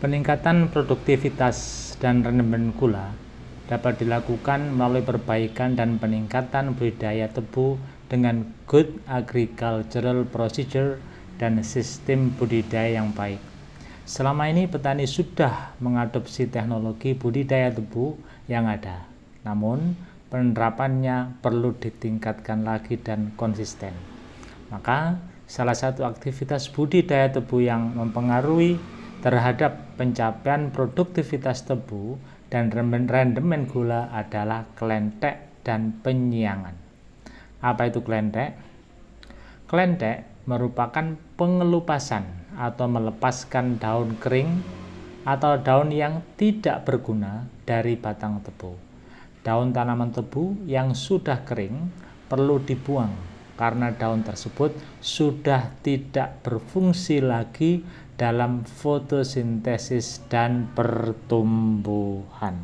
Peningkatan produktivitas dan rendemen gula dapat dilakukan melalui perbaikan dan peningkatan budidaya tebu dengan good agricultural procedure dan sistem budidaya yang baik. Selama ini petani sudah mengadopsi teknologi budidaya tebu yang ada, namun penerapannya perlu ditingkatkan lagi dan konsisten. Maka salah satu aktivitas budidaya tebu yang mempengaruhi terhadap pencapaian produktivitas tebu dan rendemen gula adalah kelentek dan penyiangan. Apa itu kelentek? Kelentek merupakan pengelupasan atau melepaskan daun kering atau daun yang tidak berguna dari batang tebu. Daun tanaman tebu yang sudah kering perlu dibuang karena daun tersebut sudah tidak berfungsi lagi dalam fotosintesis dan pertumbuhan.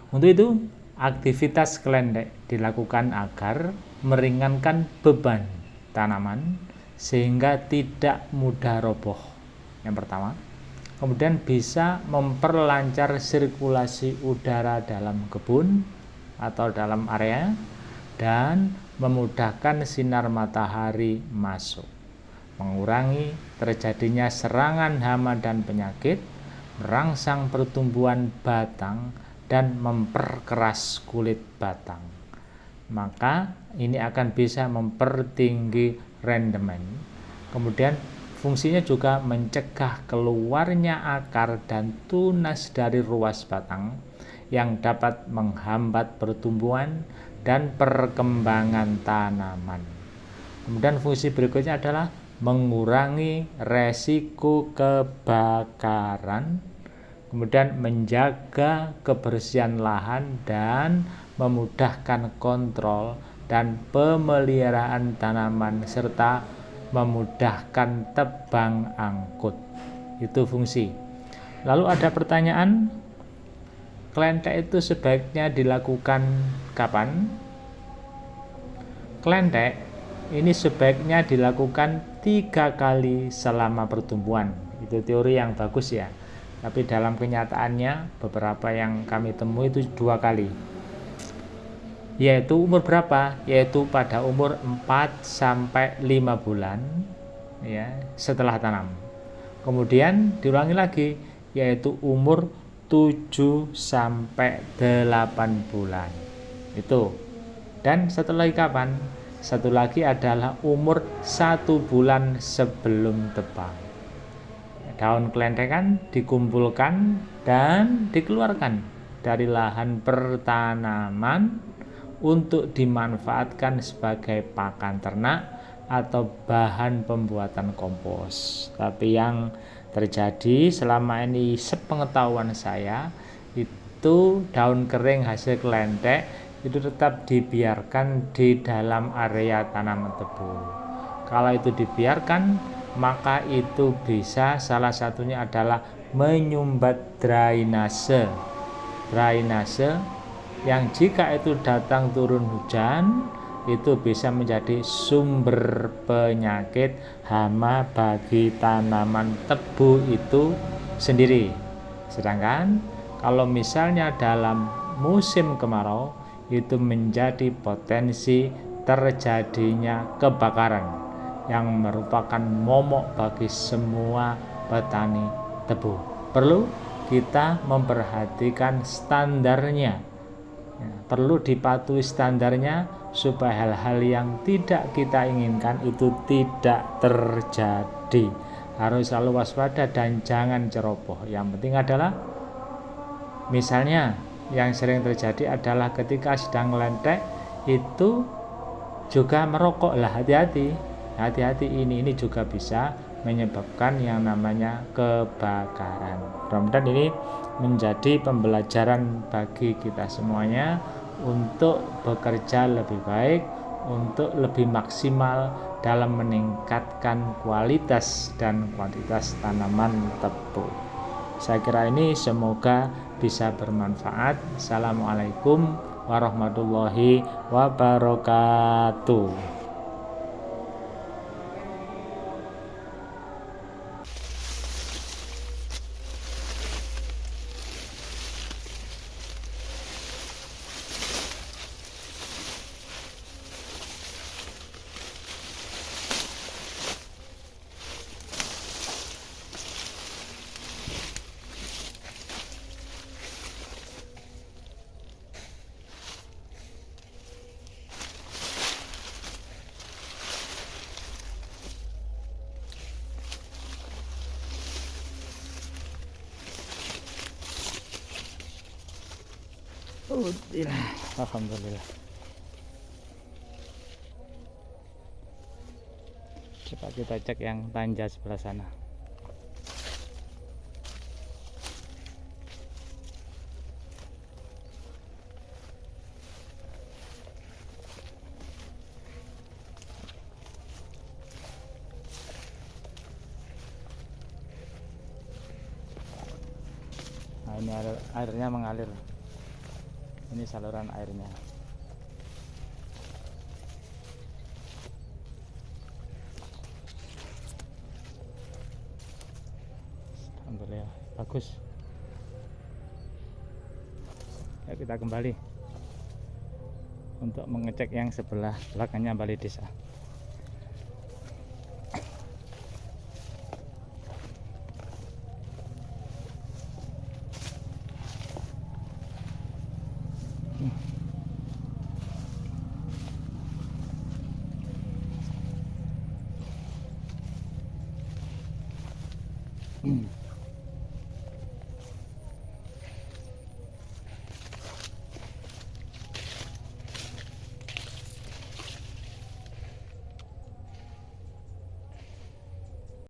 Untuk itu, aktivitas kelentek dilakukan agar meringankan beban tanaman sehingga tidak mudah roboh. Yang pertama, kemudian bisa memperlancar sirkulasi udara dalam kebun atau dalam area dan memudahkan sinar matahari masuk, mengurangi terjadinya serangan hama dan penyakit, merangsang pertumbuhan batang, dan memperkeras kulit batang. Maka ini akan bisa mempertinggi rendemen. Kemudian fungsinya juga mencegah keluarnya akar dan tunas dari ruas batang yang dapat menghambat pertumbuhan dan perkembangan tanaman. Kemudian fungsi berikutnya adalah mengurangi resiko kebakaran, kemudian menjaga kebersihan lahan dan memudahkan kontrol dan pemeliharaan tanaman serta memudahkan tebang angkut. Itu fungsi. Lalu ada pertanyaan, kelentek itu sebaiknya dilakukan kapan? Kelentek ini sebaiknya dilakukan 3 kali selama pertumbuhan. Itu teori yang bagus ya. Tapi dalam kenyataannya beberapa yang kami temui itu 2 kali. Yaitu umur berapa? Yaitu pada umur 4-5 bulan ya, setelah tanam. Kemudian diulangi lagi, yaitu umur 7-8 bulan. Itu. Dan satu lagi kapan? Satu lagi adalah umur 1 bulan sebelum tebang. Daun kelentekan dikumpulkan dan dikeluarkan dari lahan pertanaman untuk dimanfaatkan sebagai pakan ternak atau bahan pembuatan kompos. Tapi yang terjadi selama ini sepengetahuan saya itu daun kering hasil kelentek itu tetap dibiarkan di dalam area tanaman tebu. Kalau itu dibiarkan, maka itu bisa salah satunya adalah menyumbat drainase yang jika itu datang turun hujan itu bisa menjadi sumber penyakit hama bagi tanaman tebu itu sendiri. Sedangkan kalau misalnya dalam musim kemarau itu menjadi potensi terjadinya kebakaran yang merupakan momok bagi semua petani tebu. Perlu kita memperhatikan standarnya. Perlu dipatuhi standarnya supaya hal-hal yang tidak kita inginkan itu tidak terjadi. Harus selalu waspada dan jangan ceroboh. Yang penting adalah misalnya yang sering terjadi adalah ketika sedang melentek itu juga merokok. Lah hati-hati ini juga bisa menyebabkan yang namanya kebakaran. Mudah-mudahan ini menjadi pembelajaran bagi kita semuanya untuk bekerja lebih baik, untuk lebih maksimal dalam meningkatkan kualitas dan kuantitas tanaman tebu. Saya kira ini semoga bisa bermanfaat. Assalamualaikum warahmatullahi wabarakatuh. Alhamdulillah. Coba kita cek yang tanja sebelah sana. Nah, ini airnya mengalir. Ini saluran airnya. Alhamdulillah, bagus. Ya, kita kembali untuk mengecek yang sebelah belakangnya balai desa.